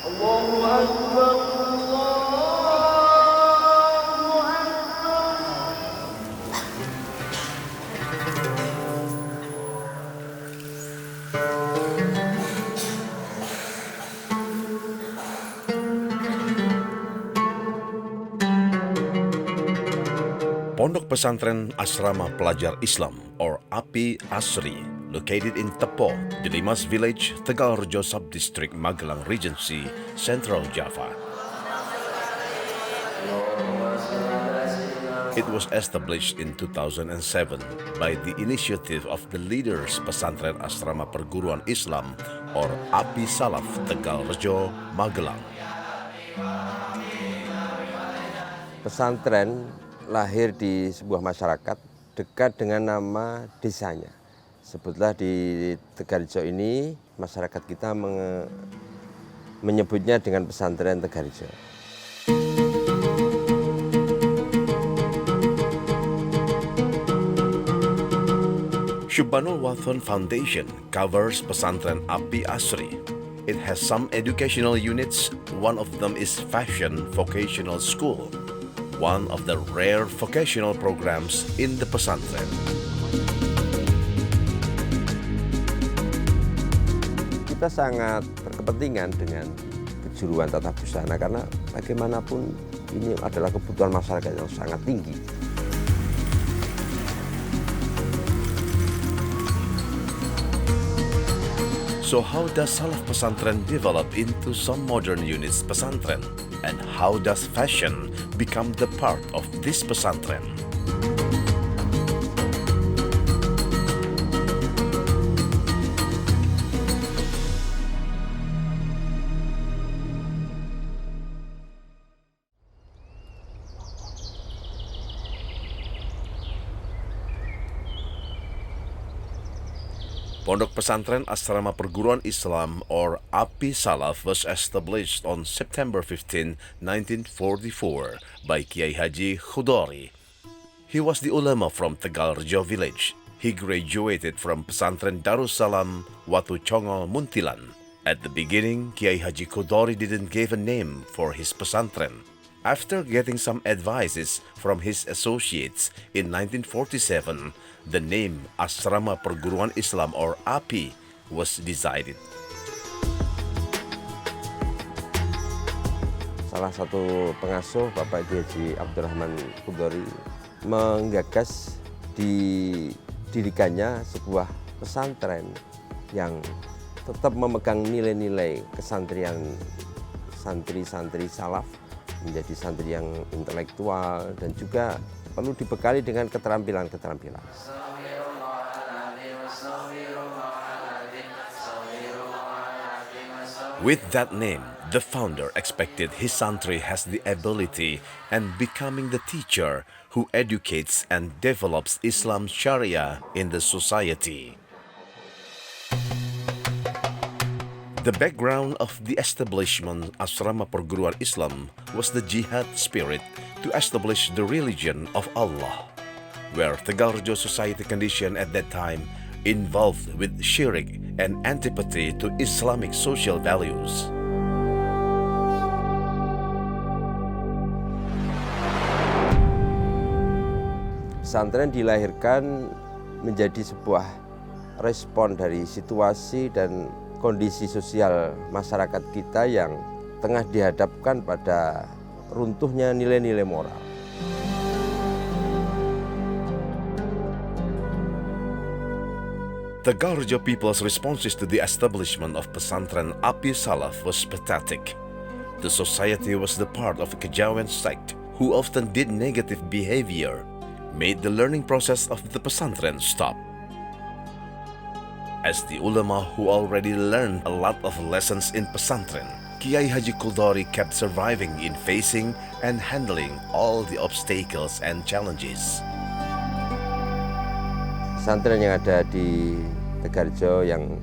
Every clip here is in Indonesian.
Allahu Akbar, Allahu Akbar. Pondok Pesantren Asrama Pelajar Islam or API Asri, located in Tepo, Delimas Village, Tegalrejo Subdistrict, Magelang Regency, Central Java. It was established in 2007 by the initiative of the leaders Pesantren Asrama Perguruan Islam or API Salaf Tegalrejo, Magelang. Pesantren lahir di sebuah masyarakat dekat dengan nama desanya. Sebutlah di Tegalrejo ini masyarakat kita menyebutnya dengan pesantren Tegalrejo. Syubbanul Wathon Foundation covers Pesantren API Asri. It has some educational units. One of them is Fashion Vocational School, one of the rare vocational programs in the pesantren. Kita sangat berkepentingan dengan kejuruan tata busana karena bagaimanapun ini adalah kebutuhan masyarakat yang sangat tinggi. So how does Salaf Pesantren develop into some modern units pesantren? And how does fashion become the part of this pesantren? Pondok Pesantren Asrama Perguruan Islam or API Salaf was established on September 15, 1944 by Kiai Haji Khudori. He was the ulama from Tegalrejo village. He graduated from Pesantren Darussalam, Watu Chongol, Muntilan. At the beginning, Kiai Haji Khudori didn't give a name for his pesantren. After getting some advices from his associates in 1947, the name Asrama Perguruan Islam or API was decided. Salah satu pengasuh Bapak Kiai Haji Abdurrahman Khudori menggagas didirikannya sebuah pesantren yang tetap memegang nilai-nilai kesantrian santri-santri salaf, menjadi santri yang intelektual dan juga perlu dibekali dengan keterampilan-keterampilan. With that name, the founder expected his santri has the ability and becoming the teacher who educates and develops Islam Sharia in the society. The background of the establishment Asrama Perguruan Islam was the jihad spirit to establish the religion of Allah, where Tegalrejo society condition at that time involved with syirik and antipathy to Islamic social values. Pesantren dilahirkan menjadi sebuah respon dari situasi dan kondisi sosial masyarakat kita yang tengah dihadapkan pada runtuhnya nilai-nilai moral. Tegalrejo people's responses to the establishment of Pesantren API Salaf was pathetic. The society was the part of a Kejawen sect who often did negative behavior, made the learning process of the pesantren stop. As the ulama who already learned a lot of lessons in pesantren, Kiai Haji Khudori kept surviving in facing and handling all the obstacles and challenges. Pesantren yang ada di Tegalrejo yang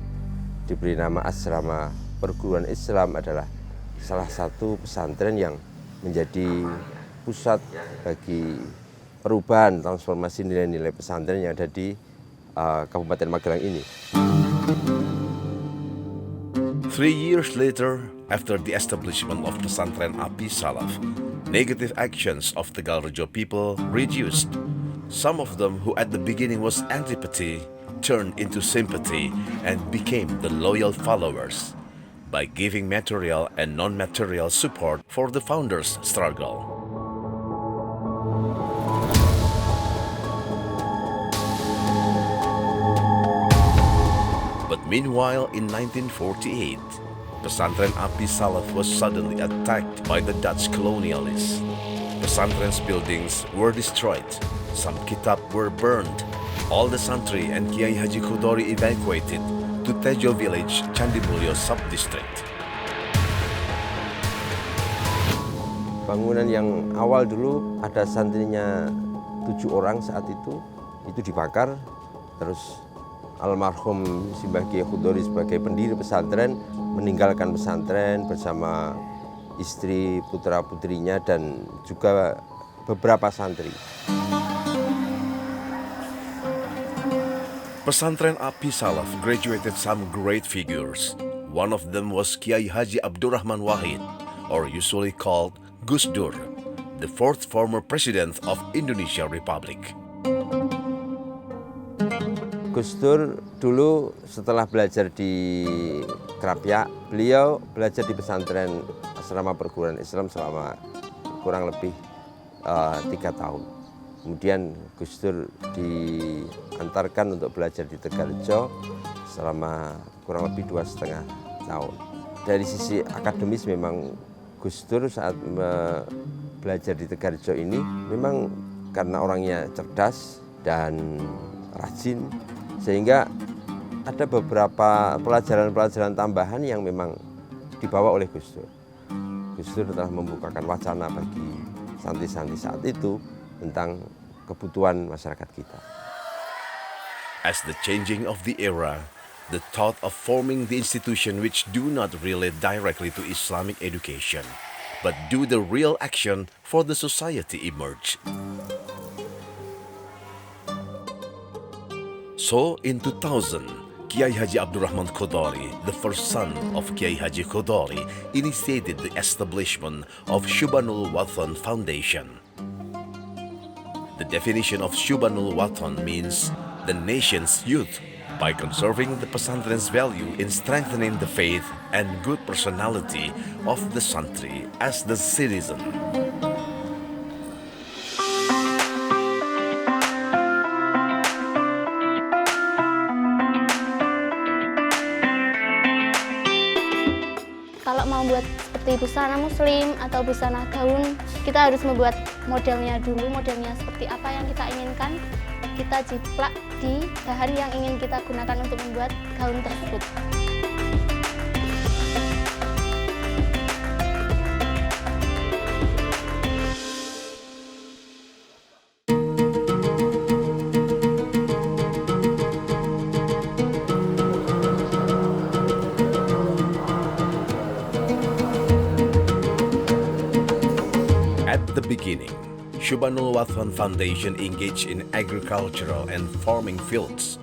diberi nama Asrama Perguruan Islam adalah salah satu pesantren yang menjadi pusat bagi perubahan transformasi nilai-nilai pesantren yang ada di Kabupaten Magelang ini. 3 years later, after the establishment of Pesantren Api Salaf, negative actions of Tegalrejo people reduced. Some of them who at the beginning was antipathy turned into sympathy and became the loyal followers by giving material and non-material support for the founders' struggle. But meanwhile, in 1948, Pesantren Api Salaf was suddenly attacked by the Dutch colonialists. Pesantren's buildings were destroyed, some kitab were burned, all the santri and Kiai Haji Khudori evacuated to Tejo village, Candimulyo sub-district. Bangunan yang awal dulu ada santrinya 7 orang saat itu dibakar, terus almarhum Simbah Kiai Khudori sebagai pendiri pesantren meninggalkan pesantren bersama istri, putra-putrinya dan juga beberapa santri. Pesantren Api Salaf graduated some great figures. One of them was Kiai Haji Abdurrahman Wahid, or usually called Gus Dur, the 4th former president of Indonesia Republic. Gus Dur dulu setelah belajar di Krapyak, beliau belajar di pesantren asrama perguruan Islam selama kurang lebih 3 tahun. Kemudian Gus Dur diantarkan untuk belajar di Tegalrejo selama kurang lebih 2,5 tahun. Dari sisi akademis memang Gus Dur saat belajar di Tegalrejo ini memang karena orangnya cerdas dan rajin, sehingga ada beberapa pelajaran-pelajaran tambahan yang memang dibawa oleh Gus Dur. Gus Dur telah membukakan wacana bagi santri-santri saat itu tentang kebutuhan masyarakat kita. As the changing of the era, the thought of forming the institution which do not relate directly to Islamic education, but do the real action for the society emerged. So, in 2000, Kiai Haji Abdurrahman Khudori, the first son of Kiai Haji Khudori, initiated the establishment of Syubanul Wathan Foundation. The definition of Syubanul Wathan means the nation's youth, by conserving the pesantren's value in strengthening the faith and good personality of the santri as the citizen. Kalau mau buat seperti busana muslim atau busana gaun, kita harus membuat modelnya dulu, modelnya seperti apa yang kita inginkan. Kita jiplak di bahan yang ingin kita gunakan untuk membuat gaun tersebut. At the beginning, Syubanul Wathan Foundation engaged in agricultural and farming fields.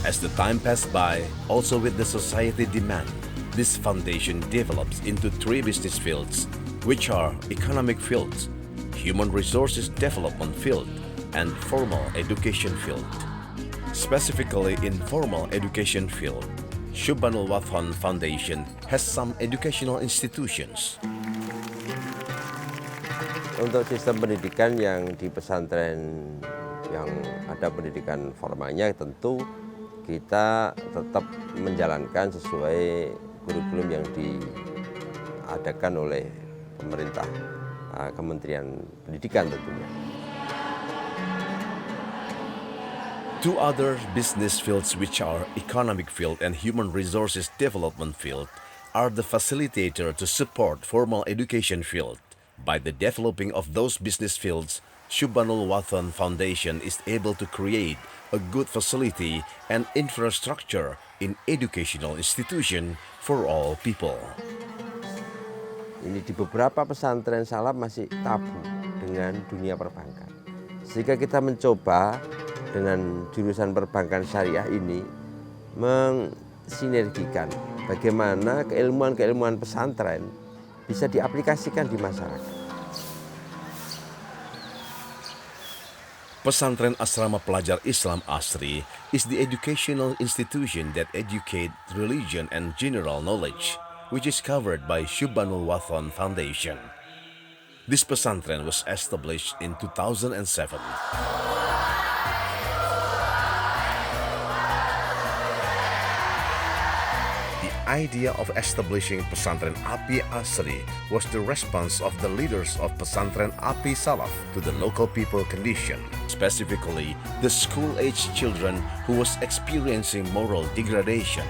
As the time passed by, also with the society demand, this foundation develops into 3 business fields, which are economic fields, human resources development field, and formal education field. Specifically in formal education field, Syubanul Wathan Foundation has some educational institutions. Untuk sistem pendidikan yang di pesantren yang ada pendidikan formalnya, tentu kita tetap menjalankan sesuai kurikulum yang diadakan oleh pemerintah, Kementerian Pendidikan tentunya. 2 other business fields, which are economic field and human resources development field, are the facilitator to support formal education field. By the developing of those business fields, Syubanul Wathan Foundation is able to create a good facility and infrastructure in educational institution for all people. Ini di beberapa pesantren salaf masih tabu dengan dunia perbankan. Sehingga kita mencoba dengan jurusan perbankan syariah ini mensinergikan bagaimana keilmuan-keilmuan pesantren bisa diaplikasikan di masyarakat. Pesantren Asrama Pelajar Islam Asri is the educational institution that educate religion and general knowledge, which is covered by Syubhanul Wathon Foundation. This pesantren was established in 2007. The idea of establishing Pesantren Api Asri was the response of the leaders of Pesantren Api Salaf to the local people condition, specifically the school-aged children who was experiencing moral degradation.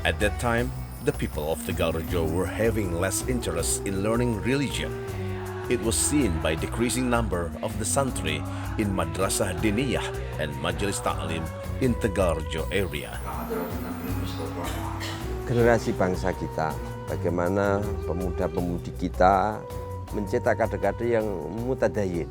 At that time, the people of Tegalrejo were having less interest in learning religion. It was seen by decreasing number of the santri in Madrasah Diniyah and Majelis Ta'lim in Tegalrejo area. Generasi bangsa kita, bagaimana pemuda-pemudi kita mencetak kader-kader yang mutadayin,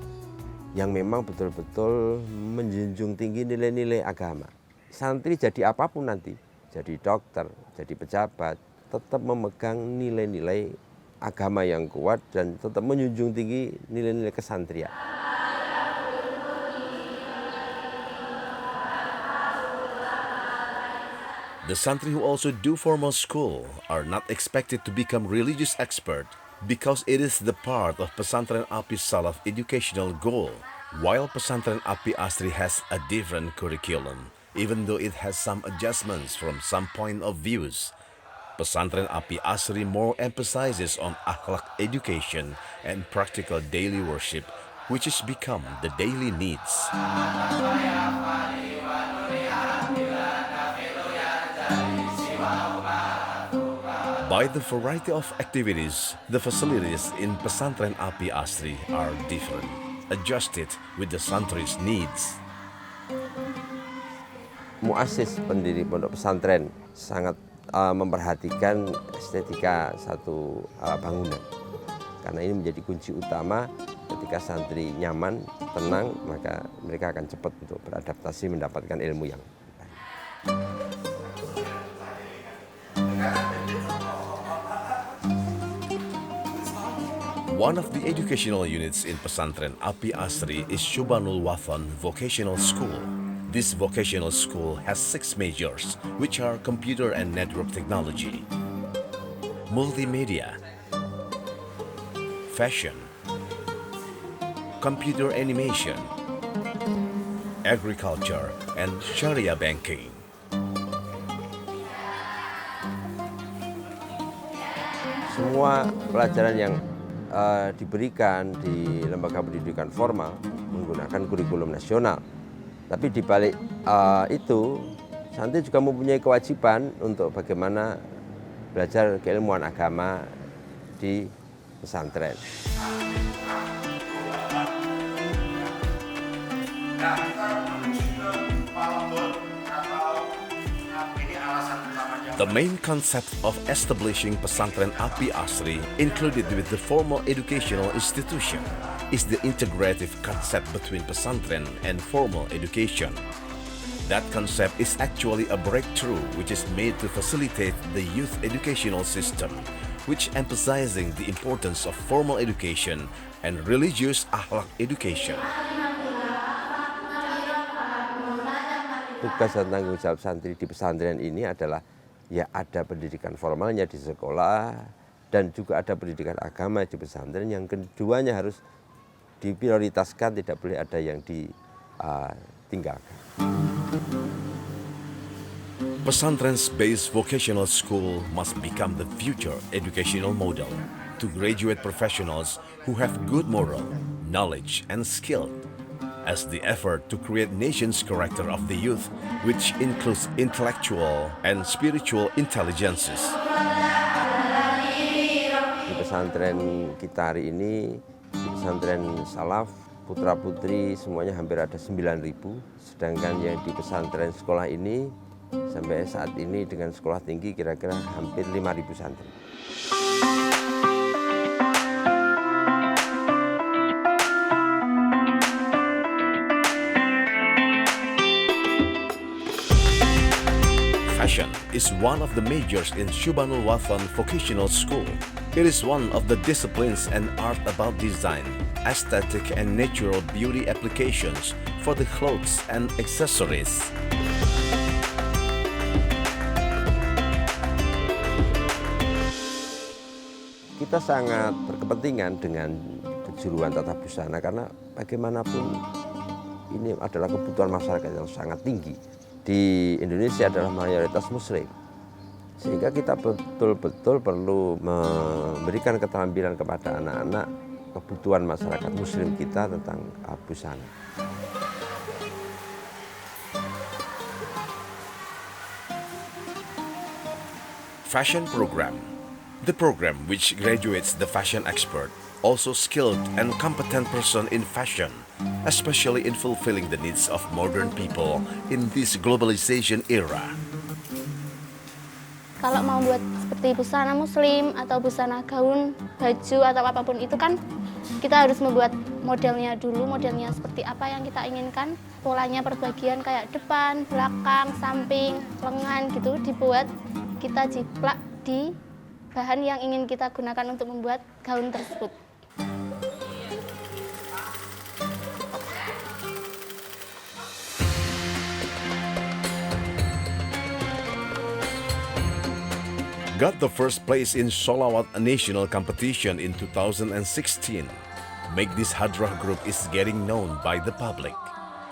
yang memang betul-betul menjunjung tinggi nilai-nilai agama. Santri jadi apapun nanti, jadi dokter, jadi pejabat, tetap memegang nilai-nilai agama yang kuat dan tetap menjunjung tinggi nilai-nilai kesantrian. The santri who also do formal school are not expected to become religious expert because it is the part of Pesantren Api Salaf educational goal, while Pesantren Api Asri has a different curriculum, even though it has some adjustments from some point of views. Pesantren Api Asri more emphasizes on akhlak education and practical daily worship, which has become the daily needs. By the variety of activities, the facilities in Pesantren Api Asri are different, adjusted with the santri's needs. Muassis pendiri pondok pesantren sangat memperhatikan estetika satu bangunan, karena ini menjadi kunci utama. Ketika santri nyaman, tenang, maka mereka akan cepat untuk beradaptasi mendapatkan ilmu yang baik. One of the educational units in Pesantren Api Asri is Syubhanul Wathon Vocational School. This vocational school has 6 majors, which are computer and network technology, multimedia, fashion, computer animation, agriculture, and Sharia banking. Semua pelajaran yang diberikan di lembaga pendidikan formal menggunakan kurikulum nasional. Tapi di balik itu, santri juga mempunyai kewajiban untuk bagaimana belajar keilmuan agama di pesantren. The main concept of establishing Pesantren Api Asri, included with the formal educational institution, is the integrative concept between pesantren and formal education. That concept is actually a breakthrough which is made to facilitate the youth educational system, which emphasizing the importance of formal education and religious akhlak education. Tugas dan tanggung jawab santri di pesantren ini adalah ya ada pendidikan formalnya di sekolah dan juga ada pendidikan agama di pesantren. Yang keduanya harus diprioritaskan, tidak boleh ada yang ditinggalkan. Pesantren's based vocational school must become the future educational model to graduate professionals who have good moral, knowledge, and skill, as the effort to create nation's character of the youth, which includes intellectual and spiritual intelligences. Di pesantren kita hari ini, di pesantren salaf, putra-putri semuanya hampir ada 9.000, sedangkan yang di pesantren sekolah ini sampai saat ini dengan sekolah tinggi kira-kira hampir 5.000 santri. Fashion is one of the majors in Syubhanul Wathon Vocational School. It is one of the disciplines and art about design, aesthetic and natural beauty applications for the clothes and accessories. Kita sangat berkepentingan dengan kejuruan tata busana karena bagaimanapun ini adalah kebutuhan masyarakat yang sangat tinggi. Di Indonesia adalah mayoritas Muslim, sehingga kita betul-betul perlu memberikan keterampilan kepada anak-anak kebutuhan masyarakat Muslim kita tentang busana. Fashion Program. The program which graduates the fashion expert, also skilled and competent person in fashion, especially in fulfilling the needs of modern people in this globalization era. Kalau mau buat seperti busana muslim atau busana gaun, baju atau apapun itu kan kita harus membuat modelnya dulu, modelnya seperti apa yang kita inginkan. Polanya perbagian kayak depan, belakang, samping, lengan gitu dibuat, kita jiplak di bahan yang ingin kita gunakan untuk membuat gaun tersebut. Got the first place in Sholawat National Competition in 2016. Make this Hadrah group is getting known by the public.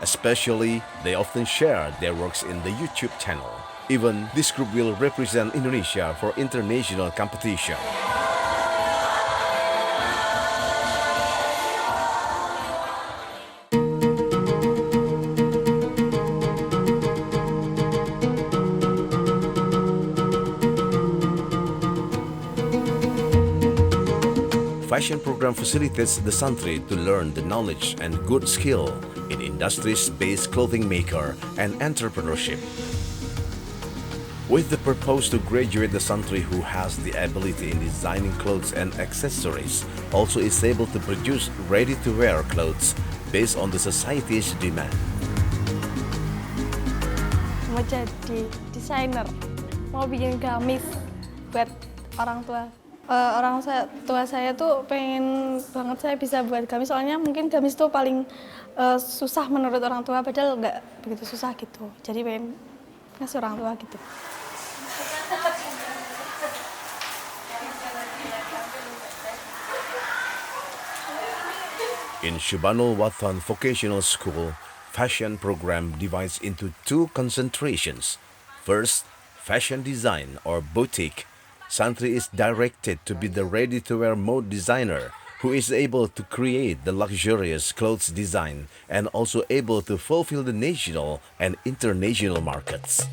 Especially, they often share their works in the YouTube channel. Even this group will represent Indonesia for international competition. Fashion program facilitates the santri to learn the knowledge and good skill in industries-based clothing maker and entrepreneurship. With the purpose to graduate the santri who has the ability in designing clothes and accessories, also is able to produce ready-to-wear clothes based on the society's demand. Mau jadi desainer, mau bikin gamis buat orang tua. Tua saya tuh pengen banget saya bisa buat gamis, soalnya mungkin gamis tuh paling susah menurut orang tua, padahal nggak begitu susah gitu. Jadi pengen ngasih orang tua gitu. In Syubhanul Wathon Vocational School, fashion program divides into two concentrations. First, fashion design or boutique. Santri is directed to be the ready-to-wear mode designer who is able to create the luxurious clothes design and also able to fulfill the national and international markets.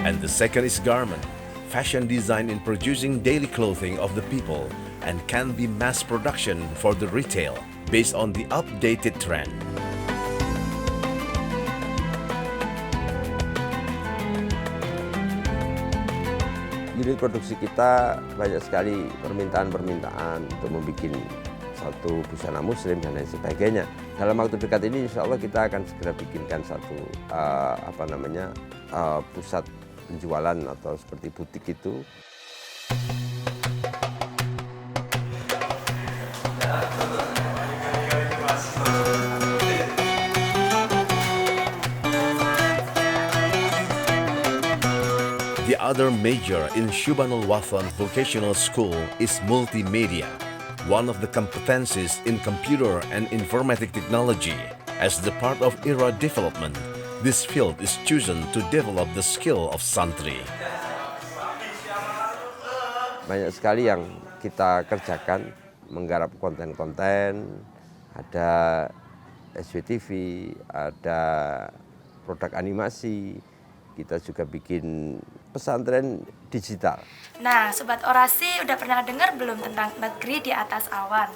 And the second is garment, fashion design in producing daily clothing of the people and can be mass production for the retail based on the updated trend. Unit produksi kita banyak sekali permintaan untuk membuat satu busana muslim dan lain sebagainya. Dalam waktu dekat ini insya Allah kita akan segera bikinkan satu pusat penjualan atau seperti butik itu. The other major in Syubhanul Wathon Vocational School is multimedia, one of the competencies in computer and informatic technology. As the part of era development, this field is chosen to develop the skill of santri. Banyak sekali yang kita kerjakan, menggarap konten-konten, ada SWTV, ada produk animasi, kita juga bikin pesantren digital. Nah, Sobat Orasi udah pernah dengar belum tentang negeri di atas awan?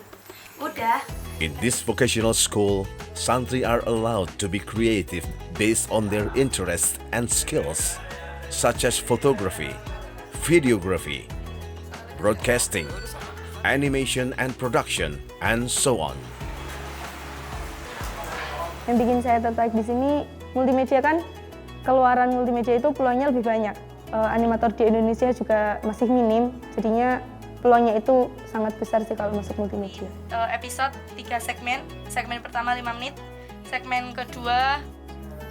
Udah. In this vocational school, santri are allowed to be creative based on their interests and skills, such as photography, videography, broadcasting, animation and production, and so on. Yang bikin saya tertarik di sini, multimedia kan, keluaran multimedia itu peluangnya lebih banyak. Animator di Indonesia juga masih minim, jadinya peluangnya itu sangat besar sih kalau masuk multimedia. Episode 3 segmen. Segmen pertama 5 menit, segmen kedua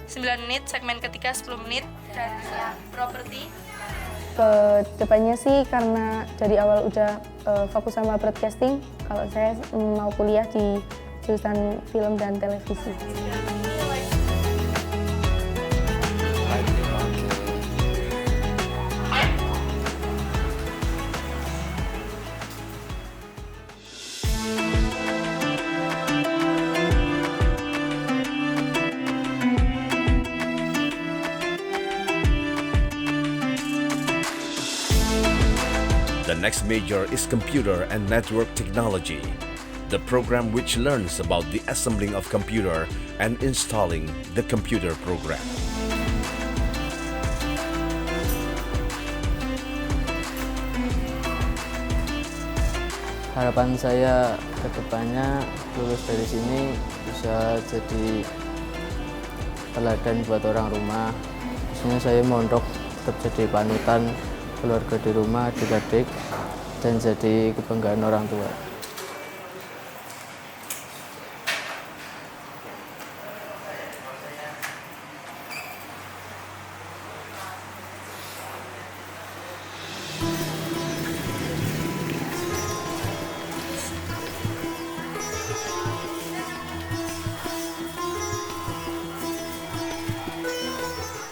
9 menit, segmen ketiga 10 menit. Dan properti. Kedepannya sih karena dari awal udah fokus sama broadcasting, kalau saya mau kuliah di jurusan film dan televisi. The next major is computer and network technology, the program which learns about the assembling of computer and installing the computer program. Harapan saya ke depannya lulus dari sini bisa jadi teladan buat orang rumah. Khususnya saya mondok tetap jadi panutan keluarga di rumah, adik-adik, dan jadi kebanggaan orang tua.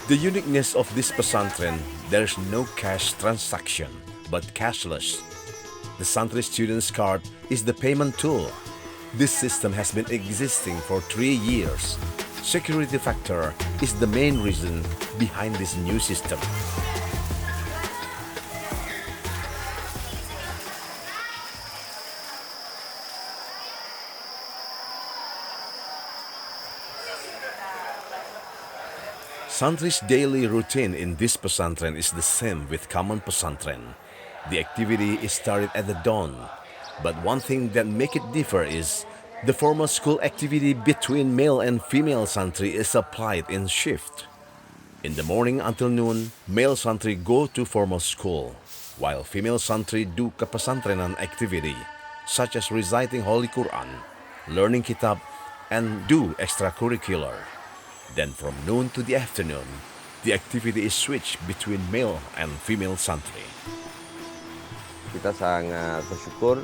The uniqueness of this pesantren, there's no cash transaction, but cashless. The Santri Students Card is the payment tool. This system has been existing for 3 years. Security factor is the main reason behind this new system. Santri's daily routine in this pesantren is the same with common pesantren. The activity is started at the dawn, but one thing that make it differ is the formal school activity between male and female santri is applied in shift. In the morning until noon, male santri go to formal school, while female santri do kepesantrenan activity, such as reciting Holy Quran, learning kitab, and do extracurricular. Then from noon to the afternoon, the activity is switched between male and female santri. Kita sangat bersyukur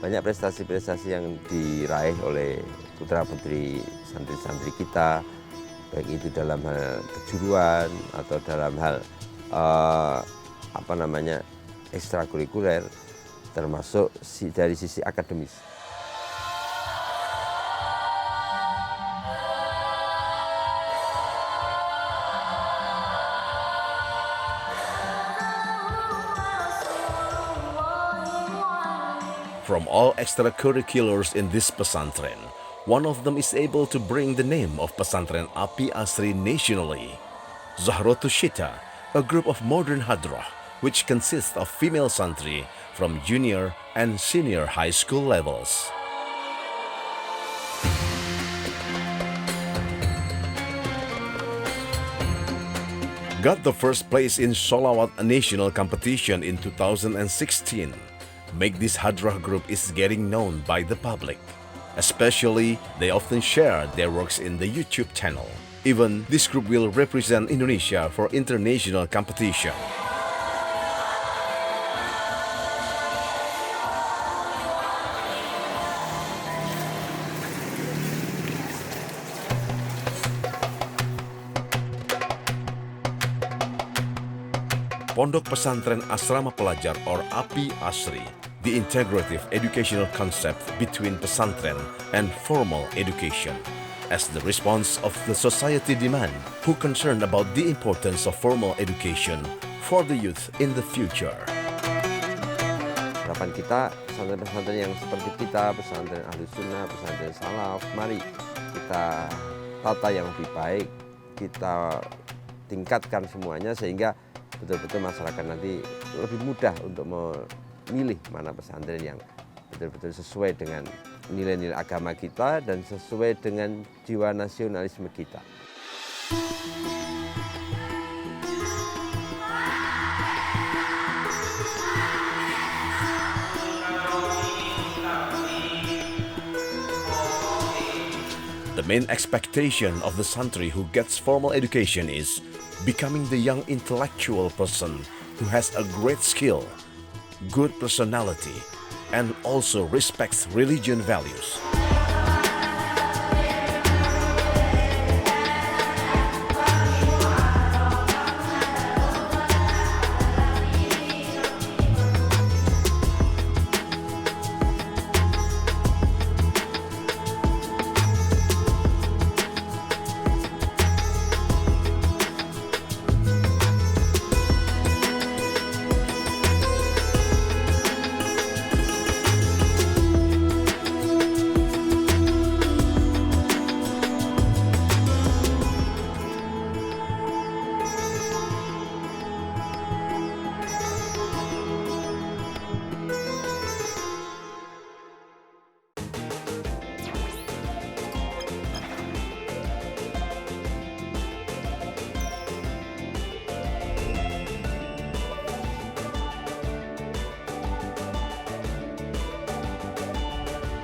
banyak prestasi-prestasi yang diraih oleh putra-putri santri-santri kita, baik itu dalam hal kejuruan atau dalam hal ekstrakurikuler, termasuk dari sisi akademis. From all extracurriculars in this pesantren, one of them is able to bring the name of Pesantren Api Asri nationally. Zahrotus Shita, a group of modern hadrah, which consists of female santri from junior and senior high school levels. Got the first place in Sholawat national competition in 2016. Make this hadrah group is getting known by the public. Especially, they often share their works in the YouTube channel. Even this group will represent Indonesia for international competition. Pondok Pesantren Asrama Pelajar or Api Asri, the integrative educational concept between pesantren and formal education. As the response of the society demand, who concerned about the importance of formal education for the youth in the future. Harapan kita, pesantren-pesantren yang seperti kita, pesantren Ahlus Sunnah, pesantren Salaf, mari kita tata yang lebih baik, kita tingkatkan semuanya sehingga betul-betul masyarakat nanti lebih mudah untuk memilih mana pesantren yang betul-betul sesuai dengan nilai-nilai agama kita dan sesuai dengan jiwa nasionalisme kita. The main expectation of the santri who gets formal education is becoming the young intellectual person who has a great skill, good personality, and also respects religion values.